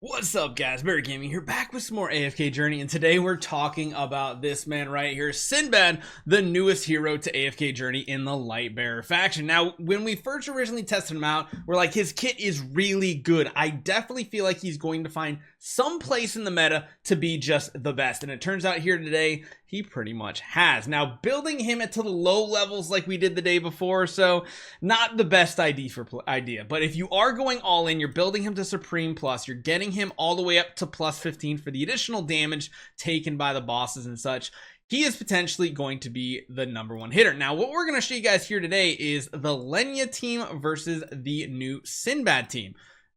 What's up, guys? Barry Gaming here, back with some more AFK Journey, and today we're talking about this man right here, Sinbad, the newest hero to AFK Journey in the Lightbearer faction. Now, when we first originally tested him out, we're like, his kit is really good. I definitely feel like he's going to find some place in the meta to be just the best, and it turns out here today, he pretty much has. Now, building him to the low levels like we did the day before or so, not the best idea, but if you are going all in, you're building him to Supreme Plus, you're getting him all the way up to plus 15 for the additional damage taken by the bosses and such, he is potentially going to be the #1 hitter. Now, what we're going to show you guys here today is the Lenya team versus the new Sinbad team.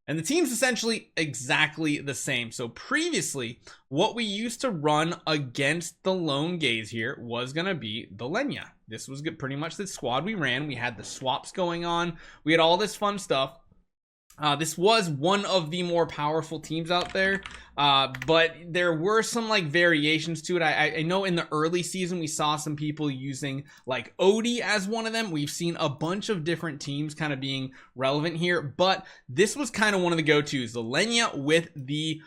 And the team's essentially exactly the same. So previously, what we used to run against the Lone Gaze here was going to be the Lenya. This was pretty much the squad we ran. We had the swaps going on. We had all this fun stuff. This was one of the more powerful teams out there, but there were some like variations to it. I know in the early season we saw some people using like Odie as one of them. We've seen a bunch of different teams kind of being relevant here, but this was kind of one of the go-tos, the Lenya with the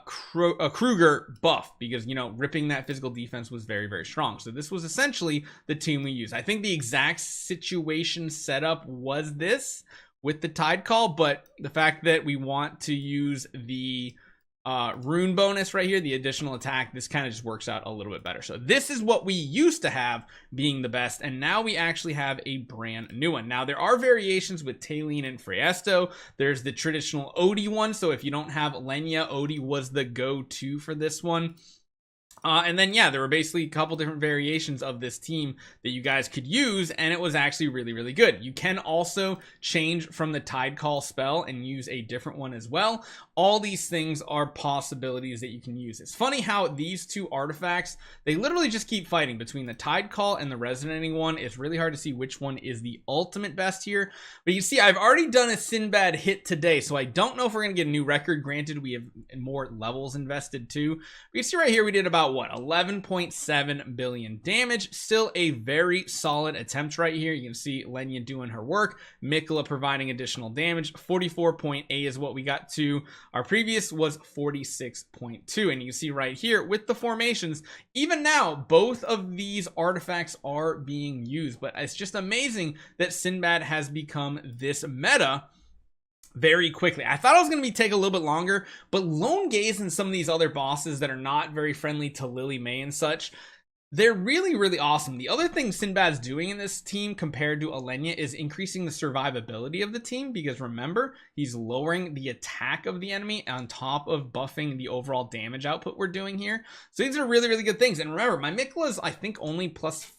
Kruger buff, because you know, ripping that physical defense was very, very strong. So this was essentially the team we used. I think the exact situation setup was this with the Tide Call, but the fact that we want to use the rune bonus right here, the additional attack, this kind of just works out a little bit better. So this is what we used to have being the best, and now we actually have a brand new one. Now there are variations with Taline and Freesto. There's the traditional Odie one, so if you don't have Lenya, Odie was the go-to for this one. And then, yeah, there were basically a couple different variations of this team that you guys could use, and it was actually really, really good. You can also change from the Tide Call spell and use a different one as well. All these things are possibilities that you can use. It's funny how these two artifacts, they literally just keep fighting between the Tide Call and the Resonating one. It's really hard to see which one is the ultimate best here. But you see, I've already done a Sinbad hit today, so I don't know if we're going to get a new record. Granted, we have more levels invested too. But you see right here, we did about what, 11.7 billion damage. Still a very solid attempt right here. You can see Lenya doing her work, Mikola providing additional damage. 44.8 is what we got to. Our previous was 46.2, and you can see right here with the formations, even now both of these artifacts are being used. But it's just amazing that Sinbad has become this meta very quickly. I thought it was going to take a little bit longer, but Lone Gaze and some of these other bosses that are not very friendly to Lily May and such, they're really, really awesome. The other thing Sinbad's doing in this team compared to Lenya is increasing the survivability of the team, because remember, he's lowering the attack of the enemy on top of buffing the overall damage output we're doing here. So these are really, really good things. And remember, my Mikola's, I think, only plus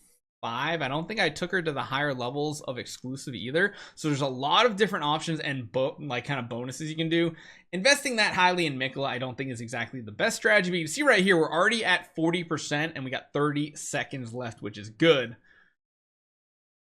5. I don't think I took her to the higher levels of exclusive either. So there's a lot of different options and like kind of bonuses you can do. Investing that highly in Mikola, I don't think is exactly the best strategy. But you see right here, we're already at 40% and we got 30 seconds left, which is good.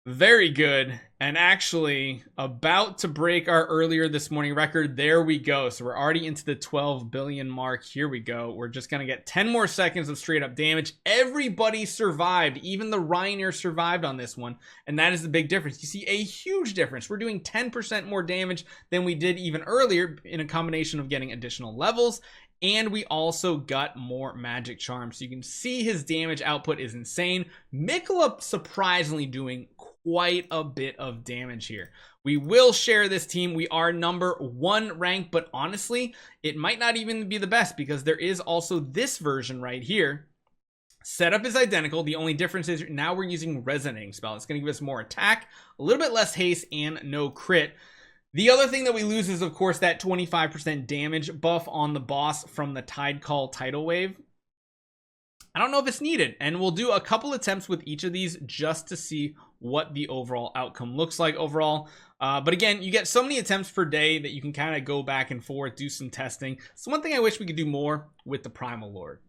Very good, and actually about to break our earlier this morning record. There we go. So we're already into the 12 billion mark. Here we go. We're just gonna get 10 more seconds of straight up damage. Everybody survived. Even the Reiner survived on this one, and that is the big difference. You see a huge difference. We're doing 10% more damage than we did even earlier, in a combination of getting additional levels, and we also got more magic charms. So you can see his damage output is insane. Mikola surprisingly doing quite a bit of damage here. We will share this team. We are #1 ranked, but honestly, it might not even be the best, because there is also this version right here. Setup is identical. The only difference is now we're using Resonating spell. It's going to give us more attack, a little bit less haste, and no crit. The other thing that we lose is, of course, that 25% damage buff on the boss from the Tide Call tidal wave. I don't know if it's needed, and we'll do a couple attempts with each of these just to see what the overall outcome looks like overall. But again, you get so many attempts per day that you can kind of go back and forth, do some testing. So one thing I wish we could do more with the Primal Lord.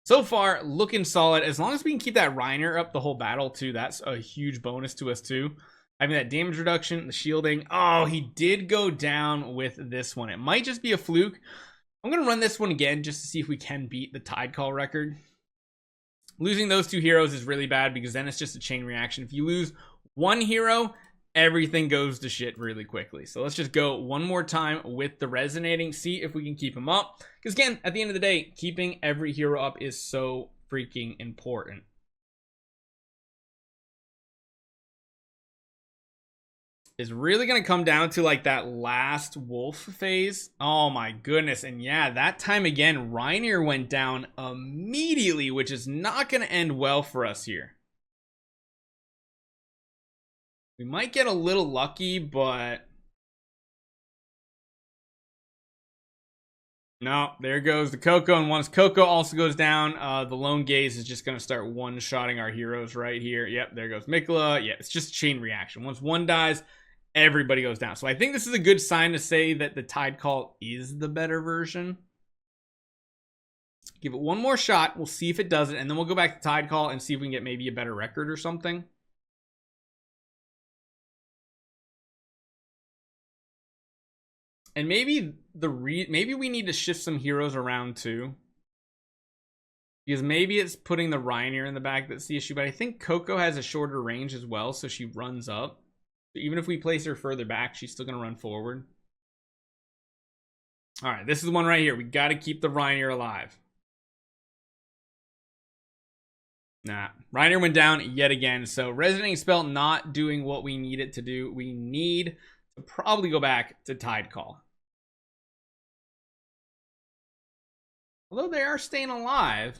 So far, looking solid. As long as we can keep that Reiner up the whole battle too, that's a huge bonus to us too. I mean, that damage reduction, the shielding. Oh, he did go down with this one. It might just be a fluke. I'm going to run this one again just to see if we can beat the Tide Call record. Losing those two heroes is really bad, because then it's just a chain reaction. If you lose one hero, everything goes to shit really quickly. So let's just go one more time with the resonating, see if we can keep him up. Because again, at the end of the day, keeping every hero up is so freaking important. Is really going to come down to like that last wolf phase. Oh my goodness. And yeah, that time again, Reinier went down immediately, which is not going to end well for us here. We might get a little lucky, but no, there goes the Coco. And once Coco also goes down, the Lone Gaze is just going to start one-shotting our heroes right here. Yep, there goes Mikola. Yeah, it's just chain reaction. Once one dies, everybody goes down. So I think this is a good sign to say that the Tide Call is the better version. Give it one more shot. We'll see if it does it. And then we'll go back to Tide Call and see if we can get maybe a better record or something. And maybe maybe we need to shift some heroes around too. Because maybe it's putting the Reinier in the back that's the issue. But I think Coco has a shorter range as well, so she runs up. So even if we place her further back, she's still going to run forward. All right, this is the one right here. We got to keep the Reinier alive. Nah, Reinier went down yet again. So Resonating Spell not doing what we need it to do. We need to probably go back to Tide Call. Although they are staying alive.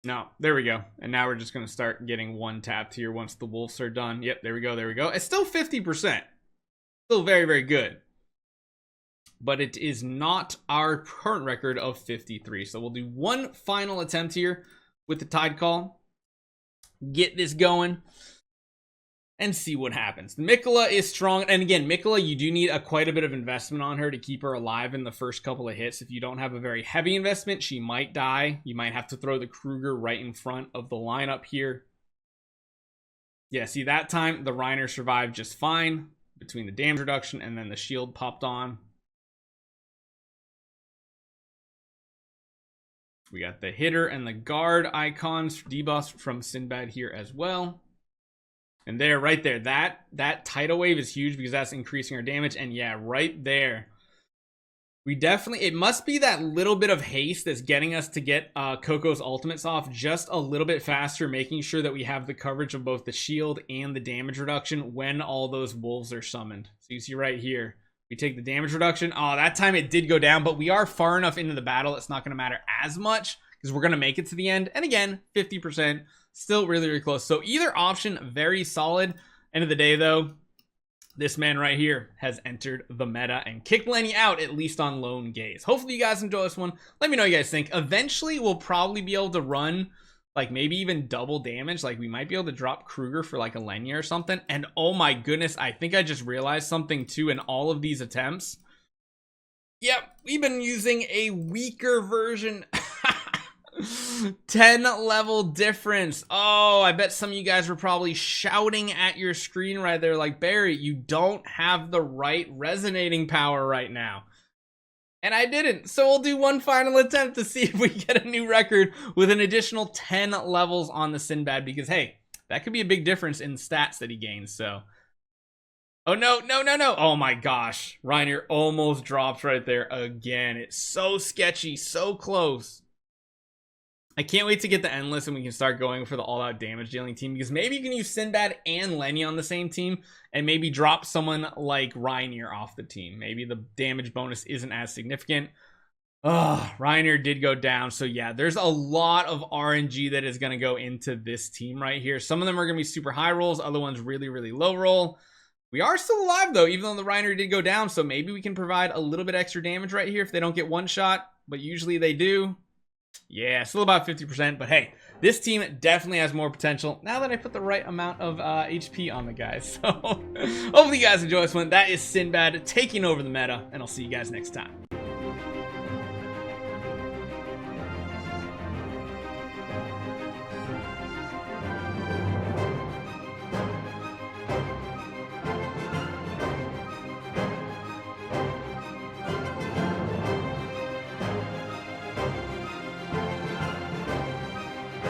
No, there we go. And now we're just going to start getting one tapped here once the wolves are done. Yep, there we go, there we go. It's still 50%. Still very, very good. But it is not our current record of 53. So we'll do one final attempt here with the Tide Call. Get this going. And see what happens. Mikola is strong. And again, Mikola, you do need quite a bit of investment on her to keep her alive in the first couple of hits. If you don't have a very heavy investment, she might die. You might have to throw the Kruger right in front of the lineup here. Yeah, see, that time the Reinier survived just fine between the damage reduction and then the shield popped on. We got the hitter and the guard icons debuffs from Sinbad here as well. And there, right there, that tidal wave is huge because that's increasing our damage. And yeah, right there, we definitely, it must be that little bit of haste that's getting us to get Coco's ultimates off just a little bit faster, making sure that we have the coverage of both the shield and the damage reduction when all those wolves are summoned. So you see right here, we take the damage reduction. Oh, that time it did go down, but we are far enough into the battle, it's not going to matter as much because we're going to make it to the end. And again, 50%. Still really, really close. So either option, very solid. End of the day, though, this man right here has entered the meta and kicked Lenny out, at least on Lone Gaze. Hopefully you guys enjoy this one. Let me know what you guys think. Eventually, we'll probably be able to run, like, maybe even double damage. Like, we might be able to drop Kruger for, like, a Lenya or something. And, oh my goodness, I think I just realized something, too, in all of these attempts. Yep, we've been using a weaker version. 10 level difference. Oh, I bet some of you guys were probably shouting at your screen right there like, Barry, you don't have the right resonating power right now. And I didn't. So we'll do one final attempt to see if we get a new record with an additional 10 levels on the Sinbad, because hey, that could be a big difference in stats that he gains. So oh no, no, no, no. Oh my gosh, Reinier almost drops right there again. It's so sketchy, so close. I can't wait to get the Endless and we can start going for the all-out damage dealing team, because maybe you can use Sinbad and Lenny on the same team and maybe drop someone like Reinier off the team. Maybe the damage bonus isn't as significant. Oh, Reinier did go down. So yeah, there's a lot of RNG that is going to go into this team right here. Some of them are going to be super high rolls. Other ones really, really low roll. We are still alive though, even though the Reinier did go down. So maybe we can provide a little bit extra damage right here if they don't get one shot, but usually they do. Yeah, still about 50%, but hey, this team definitely has more potential now that I put the right amount of HP on the guys. So hopefully you guys enjoy this one. That is Sinbad taking over the meta, and I'll see you guys next time.